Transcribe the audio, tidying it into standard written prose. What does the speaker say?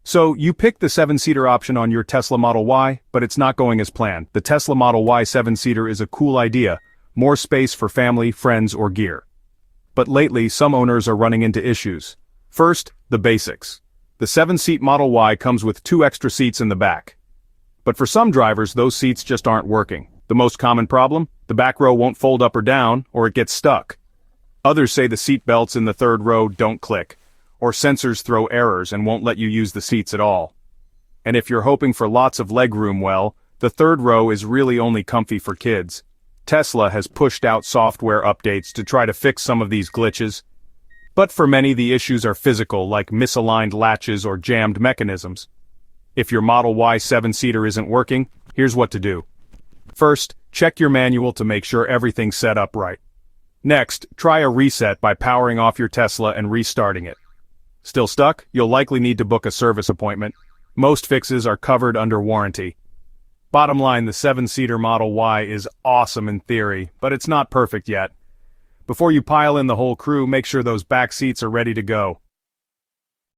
So, you picked the 7-seater option on your Tesla Model Y, but it's not going as planned. The Tesla Model Y 7-seater is a cool idea, more space for family, friends, or gear. But lately, some owners are running into issues. First, the basics. The 7-seat Model Y comes with 2 extra seats in the back. But for some drivers, those seats just aren't working. The most common problem? The back row won't fold up or down, or it gets stuck. Others say the seat belts in the third row don't click, or sensors throw errors and won't let you use the seats at all. And if you're hoping for lots of legroom, well, the third row is really only comfy for kids. Tesla has pushed out software updates to try to fix some of these glitches. But for many, the issues are physical, like misaligned latches or jammed mechanisms. If your Model Y 7-seater isn't working, here's what to do. First, check your manual to make sure everything's set up right. Next, try a reset by powering off your Tesla and restarting it. Still stuck? You'll likely need to book a service appointment. Most fixes are covered under warranty. Bottom line, the 7-seater Model Y is awesome in theory, but it's not perfect yet. Before you pile in the whole crew, make sure those back seats are ready to go.